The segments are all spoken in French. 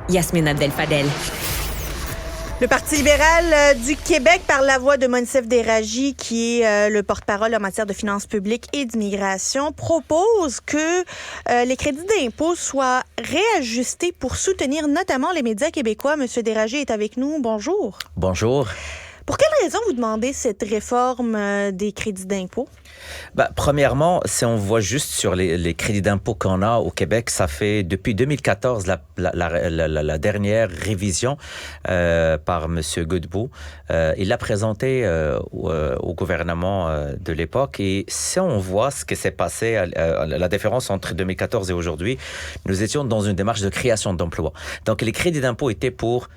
Yasmine Abdel-Fadel. Le Parti libéral du Québec, par la voix de Moncef Déragi, qui est le porte-parole en matière de finances publiques et d'immigration, propose que les crédits d'impôt soient réajustés pour soutenir notamment les médias québécois. Monsieur Déragi est avec nous. Bonjour. Bonjour. Pour quelle raison vous demandez cette réforme des crédits d'impôt? Premièrement, si on voit juste sur les crédits d'impôt qu'on a au Québec, ça fait depuis 2014 la dernière révision par M. Godbout. Il l'a présenté au gouvernement de l'époque. Et si on voit ce qui s'est passé, la différence entre 2014 et aujourd'hui, nous étions dans une démarche de création d'emplois. Donc les crédits d'impôt étaient pour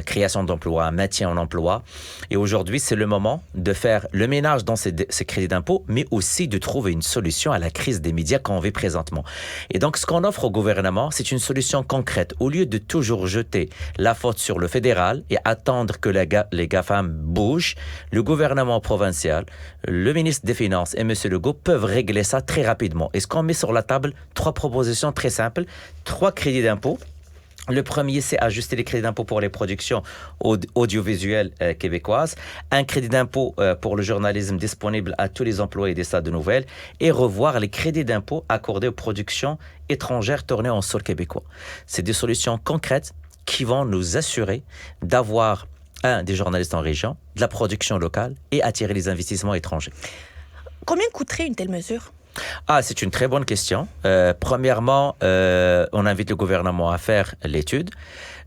création d'emplois, maintien en emploi. Et aujourd'hui, c'est le moment de faire le ménage dans ces crédits d'impôt, mais aussi de trouver une solution à la crise des médias qu'on vit présentement. Et donc, ce qu'on offre au gouvernement, c'est une solution concrète. Au lieu de toujours jeter la faute sur le fédéral et attendre que les GAFAM bougent, le gouvernement provincial, le ministre des Finances et M. Legault peuvent régler ça très rapidement. Et ce qu'on met sur la table, 3 propositions très simples, 3 crédits d'impôt. Le premier, c'est ajuster les crédits d'impôt pour les productions audiovisuelles québécoises, un crédit d'impôt pour le journalisme disponible à tous les employés des salles de nouvelles et revoir les crédits d'impôt accordés aux productions étrangères tournées en sol québécois. C'est des solutions concrètes qui vont nous assurer d'avoir des journalistes en région, de la production locale et attirer les investissements étrangers. Combien coûterait une telle mesure? C'est une très bonne question. Premièrement, on invite le gouvernement à faire l'étude.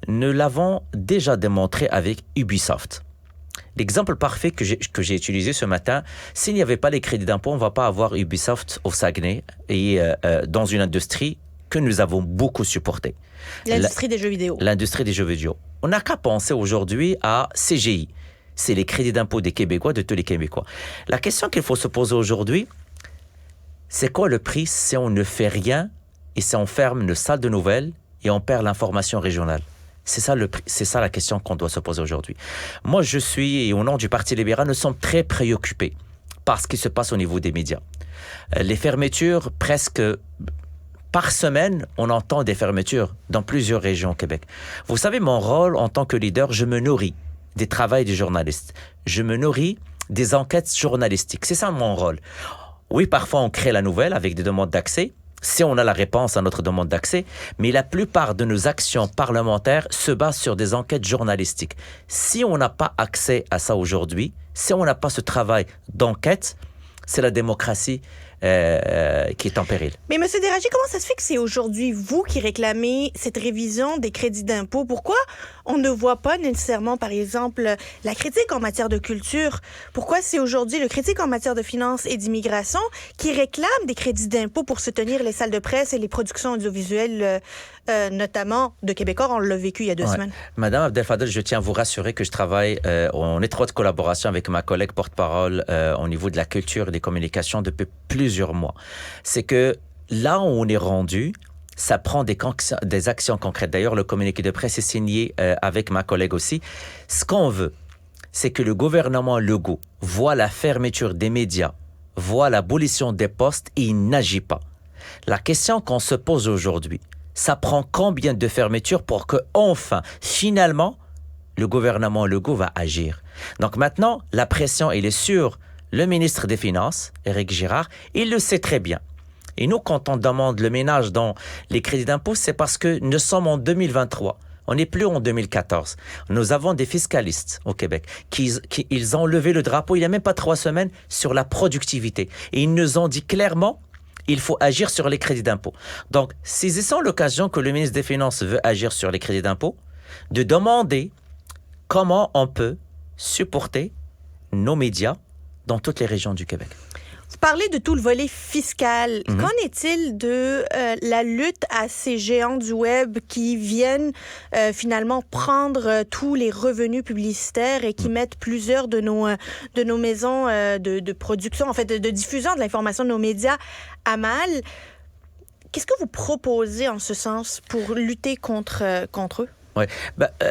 Nous l'avons déjà démontré avec Ubisoft. L'exemple parfait que j'ai utilisé ce matin, s'il n'y avait pas les crédits d'impôt, on ne va pas avoir Ubisoft au Saguenay et dans une industrie que nous avons beaucoup supportée. L'industrie des jeux vidéo. L'industrie des jeux vidéo. On n'a qu'à penser aujourd'hui à CGI. C'est les crédits d'impôt des Québécois, de tous les Québécois. La question qu'il faut se poser aujourd'hui, c'est quoi le prix si on ne fait rien et si on ferme nos salles de nouvelles et on perd l'information régionale? C'est ça la question qu'on doit se poser aujourd'hui. Moi, et au nom du Parti libéral, nous sommes très préoccupés par ce qui se passe au niveau des médias. Les fermetures, presque par semaine, on entend des fermetures dans plusieurs régions au Québec. Vous savez, mon rôle en tant que leader, je me nourris des travaux des journalistes. Je me nourris des enquêtes journalistiques. C'est ça mon rôle. Oui, parfois on crée la nouvelle avec des demandes d'accès, si on a la réponse à notre demande d'accès, mais la plupart de nos actions parlementaires se basent sur des enquêtes journalistiques. Si on n'a pas accès à ça aujourd'hui, si on n'a pas ce travail d'enquête, c'est la démocratie qui est en péril. Mais M. Déragi, comment ça se fait que c'est aujourd'hui vous qui réclamez cette révision des crédits d'impôt? Pourquoi on ne voit pas nécessairement, par exemple, la critique en matière de culture? Pourquoi c'est aujourd'hui le critique en matière de finances et d'immigration qui réclame des crédits d'impôt pour soutenir les salles de presse et les productions audiovisuelles, notamment de Québécois? On l'a vécu il y a 2 semaines. Madame Abdel-Fadel, je tiens à vous rassurer que je travaille en étroite collaboration avec ma collègue porte-parole au niveau de la culture et des communications depuis plusieurs mois. C'est que là où on est rendu, ça prend des actions concrètes. D'ailleurs, le communiqué de presse est signé avec ma collègue aussi. Ce qu'on veut, c'est que le gouvernement Legault voit la fermeture des médias, voit l'abolition des postes et il n'agit pas. La question qu'on se pose aujourd'hui, ça prend combien de fermetures pour que, enfin, finalement, le gouvernement Legault va agir? Donc maintenant, la pression, elle est sur le ministre des Finances, Éric Girard. Il le sait très bien. Et nous, quand on demande le ménage dans les crédits d'impôt, c'est parce que nous sommes en 2023. On n'est plus en 2014. Nous avons des fiscalistes au Québec ils ont levé le drapeau il n'y a même pas 3 semaines sur la productivité. Et ils nous ont dit clairement il faut agir sur les crédits d'impôt. Donc, saisissons l'occasion que le ministre des Finances veut agir sur les crédits d'impôt, de demander comment on peut supporter nos médias dans toutes les régions du Québec. Vous parlez de tout le volet fiscal. Qu'en est-il de la lutte à ces géants du web qui viennent finalement prendre tous les revenus publicitaires et qui mettent plusieurs de nos maisons de production, en fait, de diffusion de l'information de nos médias à mal? Qu'est-ce que vous proposez en ce sens pour lutter contre eux? Oui,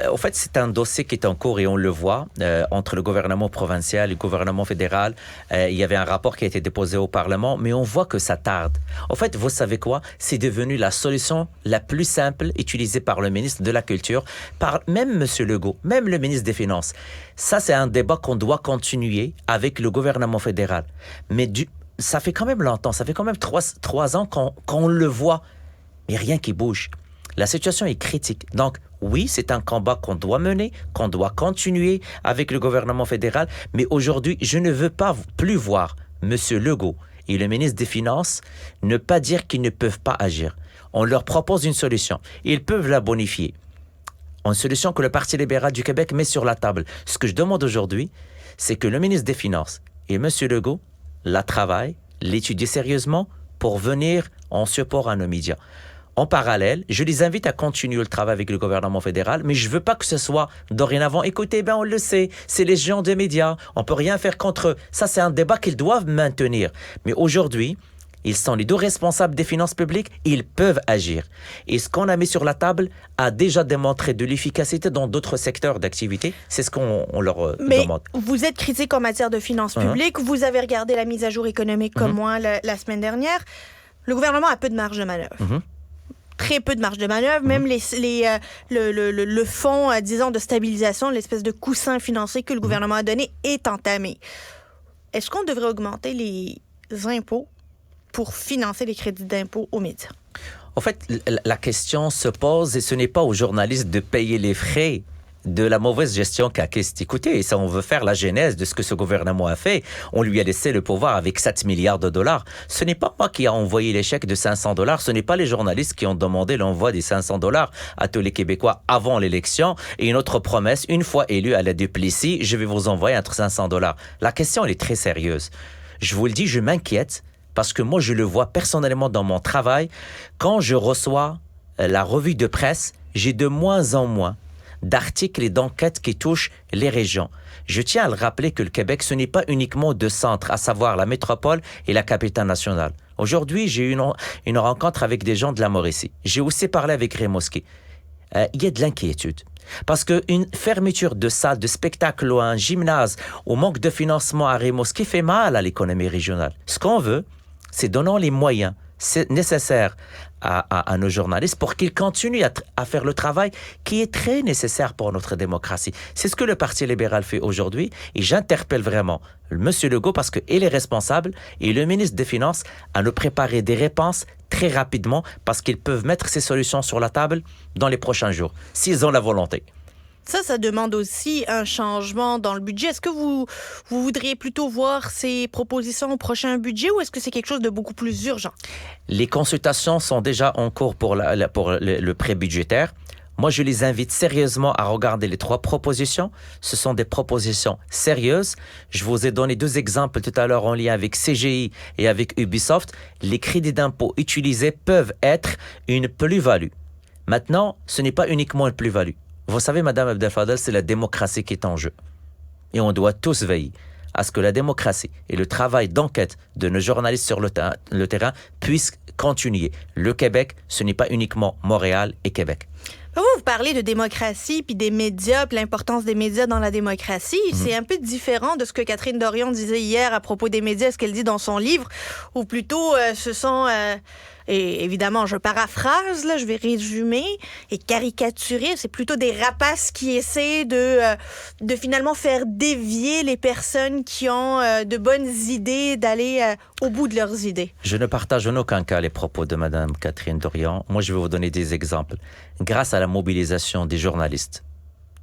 en fait, c'est un dossier qui est en cours et on le voit entre le gouvernement provincial et le gouvernement fédéral. Il y avait un rapport qui a été déposé au Parlement, mais on voit que ça tarde. En fait, vous savez quoi? C'est devenu la solution la plus simple utilisée par le ministre de la Culture, par même M. Legault, même le ministre des Finances. Ça, c'est un débat qu'on doit continuer avec le gouvernement fédéral. Mais ça fait quand même longtemps, ça fait quand même trois ans qu'on le voit, mais rien qui bouge. La situation est critique. Donc, oui, c'est un combat qu'on doit mener, qu'on doit continuer avec le gouvernement fédéral. Mais aujourd'hui, je ne veux pas plus voir M. Legault et le ministre des Finances ne pas dire qu'ils ne peuvent pas agir. On leur propose une solution. Ils peuvent la bonifier. Une solution que le Parti libéral du Québec met sur la table. Ce que je demande aujourd'hui, c'est que le ministre des Finances et M. Legault la travaillent, l'étudient sérieusement pour venir en support à nos médias. En parallèle, je les invite à continuer le travail avec le gouvernement fédéral, mais je ne veux pas que ce soit dorénavant. Écoutez, on le sait, c'est les géants des médias, on ne peut rien faire contre eux. Ça, c'est un débat qu'ils doivent maintenir. Mais aujourd'hui, ils sont les deux responsables des finances publiques, ils peuvent agir. Et ce qu'on a mis sur la table a déjà démontré de l'efficacité dans d'autres secteurs d'activité. C'est ce qu'on leur demande. Mais vous êtes critique en matière de finances publiques. Vous avez regardé la mise à jour économique comme moi la semaine dernière. Le gouvernement a peu de marge de manœuvre. Très peu de marge de manœuvre. Même le fonds, disons, de stabilisation, l'espèce de coussin financier que le gouvernement a donné, est entamé. Est-ce qu'on devrait augmenter les impôts pour financer les crédits d'impôt aux médias? En fait, la question se pose et ce n'est pas aux journalistes de payer les frais de la mauvaise gestion qu'a Kist. Écoutez, ça, on veut faire la genèse de ce que ce gouvernement a fait. On lui a laissé le pouvoir avec 7 milliards de dollars. Ce n'est pas moi qui a envoyé les chèques de 500 dollars. Ce n'est pas les journalistes qui ont demandé l'envoi des 500 dollars à tous les Québécois avant l'élection. Et une autre promesse, une fois élu à la Duplessis, je vais vous envoyer entre 500 dollars. La question, elle est très sérieuse. Je vous le dis, je m'inquiète parce que moi, je le vois personnellement dans mon travail. Quand je reçois la revue de presse, j'ai de moins en moins d'articles et d'enquêtes qui touchent les régions. Je tiens à le rappeler que le Québec, ce n'est pas uniquement deux centres, à savoir la métropole et la capitale nationale. Aujourd'hui, j'ai eu une rencontre avec des gens de la Mauricie. J'ai aussi parlé avec Rimouski. Il y a de l'inquiétude. Parce qu'une fermeture de salles de spectacle ou un gymnase au manque de financement à Rimouski fait mal à l'économie régionale. Ce qu'on veut, c'est donner les moyens nécessaires à nos journalistes pour qu'ils continuent à faire le travail qui est très nécessaire pour notre démocratie. C'est ce que le Parti libéral fait aujourd'hui et j'interpelle vraiment M. Legault parce qu'il est responsable et le ministre des Finances à nous préparer des réponses très rapidement parce qu'ils peuvent mettre ces solutions sur la table dans les prochains jours, s'ils ont la volonté. Ça demande aussi un changement dans le budget. Est-ce que vous voudriez plutôt voir ces propositions au prochain budget ou est-ce que c'est quelque chose de beaucoup plus urgent? Les consultations sont déjà en cours pour le prêt budgétaire. Moi, je les invite sérieusement à regarder les 3 propositions. Ce sont des propositions sérieuses. Je vous ai donné 2 exemples tout à l'heure en lien avec CGI et avec Ubisoft. Les crédits d'impôt utilisés peuvent être une plus-value. Maintenant, ce n'est pas uniquement une plus-value. Vous savez, Madame Abdel-Fadel, c'est la démocratie qui est en jeu. Et on doit tous veiller à ce que la démocratie et le travail d'enquête de nos journalistes sur le terrain puissent continuer. Le Québec, ce n'est pas uniquement Montréal et Québec. Vous parlez de démocratie, puis des médias, puis l'importance des médias dans la démocratie. C'est un peu différent de ce que Catherine Dorion disait hier à propos des médias, ce qu'elle dit dans son livre, ou plutôt ce sont... Et évidemment, je paraphrase, là, je vais résumer et caricaturer. C'est plutôt des rapaces qui essaient de finalement faire dévier les personnes qui ont de bonnes idées, d'aller au bout de leurs idées. Je ne partage en aucun cas les propos de Mme Catherine Dorion. Moi, je vais vous donner des exemples. Grâce à la mobilisation des journalistes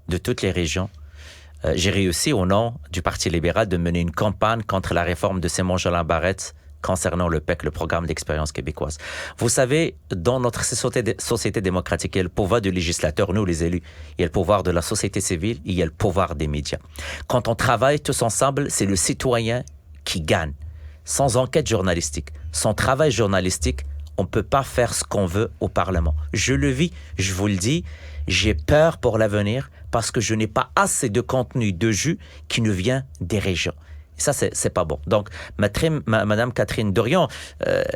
de toutes les régions, j'ai réussi, au nom du Parti libéral, de mener une campagne contre la réforme de Simon-Jolin Barrette concernant le PEC, le programme d'expérience québécoise. Vous savez, dans notre société démocratique, il y a le pouvoir du législateur, nous les élus. Il y a le pouvoir de la société civile, il y a le pouvoir des médias. Quand on travaille tous ensemble, c'est le citoyen qui gagne. Sans enquête journalistique, sans travail journalistique, on ne peut pas faire ce qu'on veut au Parlement. Je le vis, je vous le dis, j'ai peur pour l'avenir parce que je n'ai pas assez de contenu de jus qui nous vient des régions. Et ça, c'est pas bon. Donc, Madame Catherine Dorion, je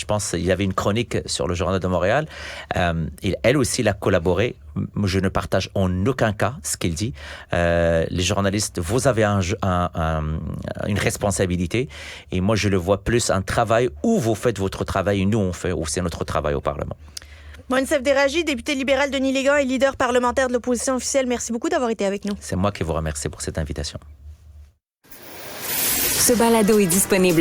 pense, il y avait une chronique sur le Journal de Montréal. Elle aussi, a collaboré. Je ne partage en aucun cas ce qu'il dit. Les journalistes, vous avez une responsabilité. Et moi, je le vois plus un travail où vous faites votre travail et nous, on fait aussi notre travail au Parlement. Moncef Déragi, député libéral de Nilégan et leader parlementaire de l'opposition officielle, merci beaucoup d'avoir été avec nous. C'est moi qui vous remercie pour cette invitation. Ce balado est disponible